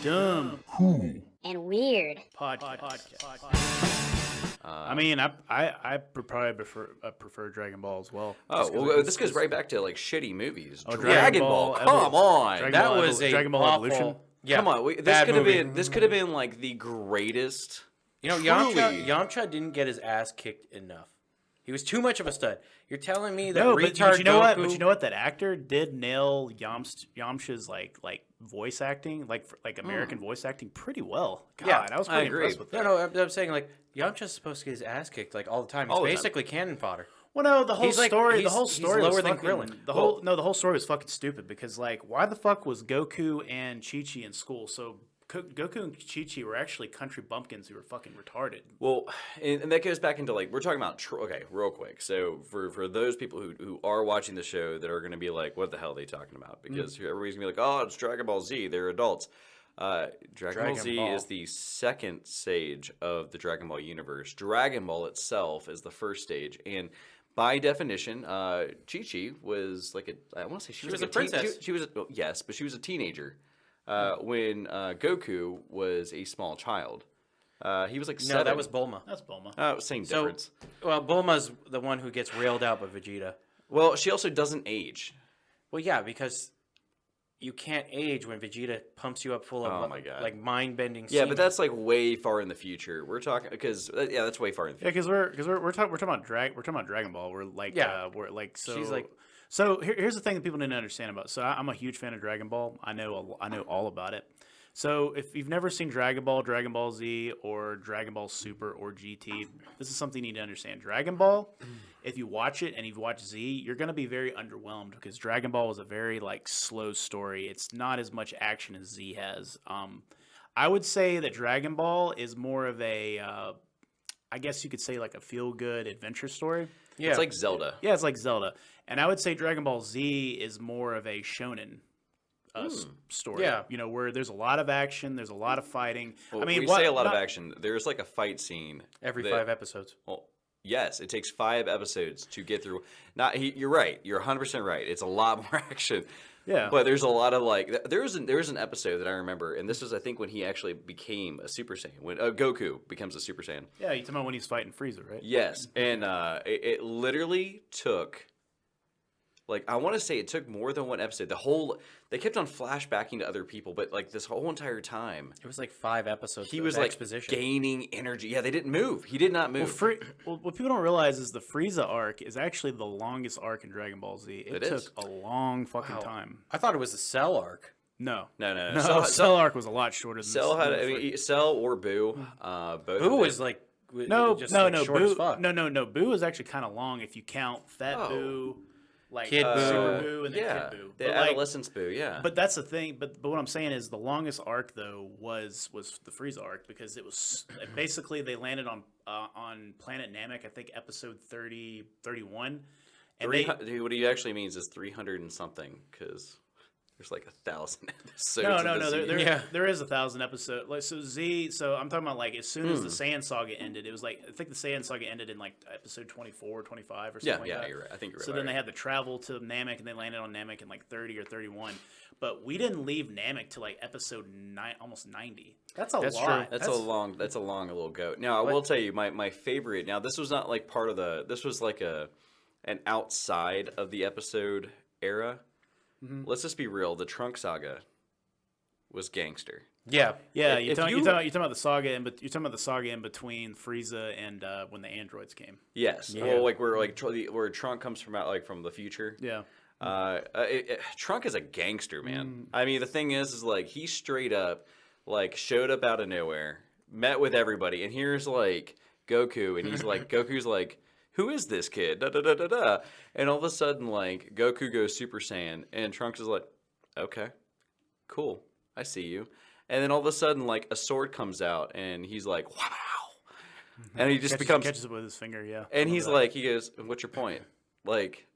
Dumb and weird. podcast. I mean, I probably prefer Dragon Ball as well. Oh, well, this goes right back to like shitty movies. Oh, Dragon Ball, come on! That was Dragon Ball Evolution. Yeah, come on, this could have been like the greatest. You know, Yamcha didn't get his ass kicked enough. He was too much of a stud. You're telling me that retard but you know Goku... what? But you know what? That actor did nail Yamcha's like voice acting, like American voice acting pretty well. God, Yeah, I was pretty impressed with that. No, I'm saying like Yamcha's supposed to get his ass kicked like all the time. He's basically cannon fodder. Well, no, the whole He's like- story. he's- the whole he's story lower was than fucking, Krillin. The whole story was fucking stupid because like, why the fuck was Goku and Chi-Chi in school? So Goku and Chi-Chi were actually country bumpkins who were fucking retarded. Well, and that goes back into like we're talking about. Okay, real quick. So for those people who are watching the show that are going to be like, what the hell are they talking about? Because everybody's gonna be like, oh, it's Dragon Ball Z. They're adults. Dragon Ball Z is the second stage of the Dragon Ball universe. Dragon Ball itself is the first stage, and by definition, Chi-Chi was like I want to say she was a princess. She was yes, but she was a teenager when Goku was a small child. He was like 7. No, that was Bulma. That's Bulma. Same difference. Well, Bulma's the one who gets railed out by Vegeta. Well, she also doesn't age. Well, yeah, because you can't age when Vegeta pumps you up full of Oh my God. like mind-bending. Yeah, semen. but that's like way far in the future. We're talking because that's way far in the Yeah, future. because we're talking about Dragon Ball. We're like we're like so. She's like- So here's the thing that people need to understand about. So I'm a huge fan of Dragon Ball. I know all about it. So if you've never seen Dragon Ball Z, or Dragon Ball Super or GT, this is something you need to understand. Dragon Ball, if you watch it and you've watched Z, you're going to be very underwhelmed because Dragon Ball was a very like slow story. It's not as much action as Z has. I would say that Dragon Ball is more of a, I guess you could say like a feel-good adventure story. yeah, It's like Zelda. Yeah, it's like Zelda. And I would say Dragon Ball Z is more of a shonen story. Yeah. You know, where there's a lot of action, there's a lot of fighting. Well, I mean, we say a lot of action. There's like a fight scene every that- 5 episodes. Well, yes, it takes 5 episodes to get through. You're right. You're 100% right. It's a lot more action. Yeah. But there's a lot of like there's an episode that I remember, and this was I think when he actually became a Super Saiyan. When Goku becomes a Super Saiyan. Yeah, you talking about when he's fighting Frieza, right? Yes, and it literally took. Like I want to say it took more than one episode. They kept on flashbacking to other people, but like this whole entire time, It was like 5 episodes. he of was like exposition. gaining energy. Yeah, they didn't move. He did not move. Well, what people don't realize is the Frieza arc is actually the longest arc in Dragon Ball Z. It took is. a long fucking time. I thought it was the Cell arc. No. No. Cell arc was a lot shorter than Cell had, than I mean, Cell or Boo, both. Boo of them. was like No, just no, like no, short as Boo. fuck. No. Boo is actually kind of long if you count Fat Oh. Boo, like Kid Boo. Super Boo, and then yeah, Kid Boo. the But, like, adolescence Boo, yeah. But that's the thing. But what I'm saying is the longest arc though was the Frieza arc because it was basically they landed on planet Namek. I think episode 30, 31. And what he actually means is 300 and something because there's like 1,000 episodes. no, of this season. there is 1,000 episodes. Like so Z. So I'm talking about like as soon as the Saiyan saga ended, it was like I think the Saiyan saga ended in like episode 24, 25 or something. Yeah, like yeah, that. you're right. I think you're right. So then they had the travel to Namek, and they landed on Namek in like 30 or 31. But we didn't leave Namek till like episode 9, almost 90. That's a That's lot. true. That's a long little goat. Now I will tell you my favorite. Now this was not like part of the. This was like an outside of the episode era. Let's just be real. The Trunk saga was gangster. Yeah. Yeah, If you're talking, you- you're talking about the saga, you're talking about the saga in between Frieza and when the androids came. Yes. Yeah. Well, like where Trunk comes from out like from the future. Yeah. Trunk is a gangster, man. I mean, the thing is like he straight up like showed up out of nowhere, met with everybody, and here's like Goku, and he's like Goku's like, who is this kid? Da da da da da. And all of a sudden, like Goku goes Super Saiyan, and Trunks is like, okay, cool, I see you. And then all of a sudden, like a sword comes out, and he's like, wow. And he just catches it with his finger, yeah. And he's like, he goes, what's your point? Like,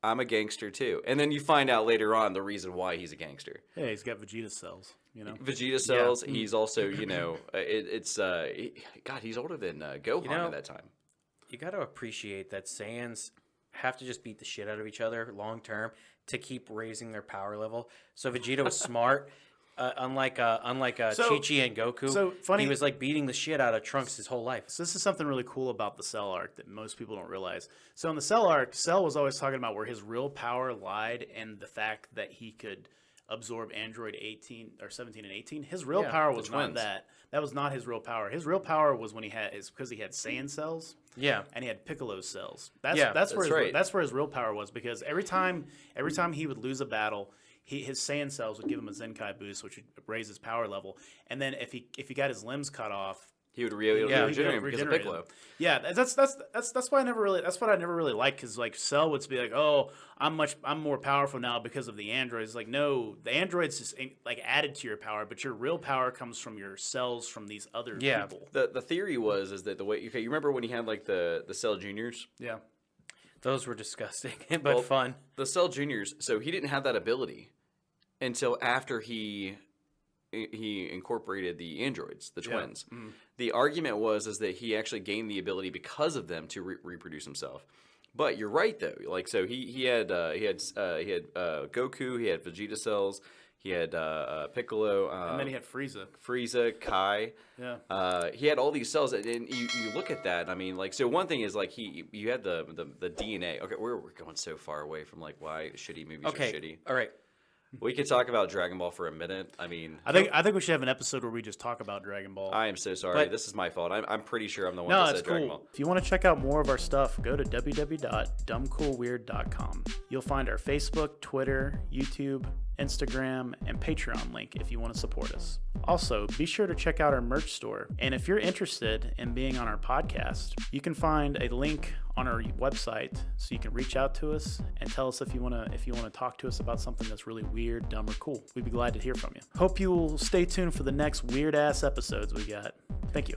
I'm a gangster too. And then you find out later on the reason why he's a gangster. Yeah, he's got Vegeta cells, you know. Vegeta cells. He's also, you know, God, he's older than Gohan at that time. You got to appreciate that Saiyans have to just beat the shit out of each other long term to keep raising their power level. So Vegeta was smart. Unlike So- Chi-Chi and Goku, so funny- he was like beating the shit out of Trunks his whole life. So this is something really cool about the Cell arc that most people don't realize. So in the Cell arc, Cell was always talking about where his real power lied in the fact that he could absorb Android 18 or 17 and 18. His real Yeah, power the was not twins. that. That was not his real power. His real power was when because he had Saiyan cells. Yeah. And he had Piccolo cells. That's Yeah, that's where that's his, right. that's where his real power was, because every time he would lose a battle, his Saiyan cells would give him a Zenkai boost, which would raise his power level. And then if he got his limbs cut off, He would he regenerate would because of regenerate Piccolo. them. Yeah, that's why I never really liked, because like Cell would be like, oh, I'm more powerful now because of the androids. Like, no, the androids just like added to your power, but your real power comes from your cells from these other Yeah. people. The theory is that the way, okay, you remember when he had like the Cell Juniors? Yeah. Those were disgusting, but Well, fun. The Cell Juniors, so he didn't have that ability until after he incorporated the androids, the twins. The argument was that he actually gained the ability because of them to reproduce himself. But you're right though. Like, so he had Goku, he had Vegeta cells, he had Piccolo, And then he had Frieza. Frieza, Kai. Yeah. He had all these cells, and you look at that. I mean, like, so one thing is like you had the DNA. Okay, we're going so far away from like why shitty movies are shitty. All right. We could talk about Dragon Ball for a minute. I mean, I think we should have an episode where we just talk about Dragon Ball. I am so sorry. But- This is my fault. I'm pretty sure I'm the one No, that it's said Dragon cool. Ball. If you want to check out more of our stuff, go to www.dumbcoolweird.com. You'll find our Facebook, Twitter, YouTube, Instagram, and Patreon link if you want to support us. Also, be sure to check out our merch store. And if you're interested in being on our podcast, you can find a link on our website so you can reach out to us and tell us if you want to talk to us about something that's really weird, dumb, or cool. We'd be glad to hear from you. Hope you will stay tuned for the next weird ass episodes we got. Thank you.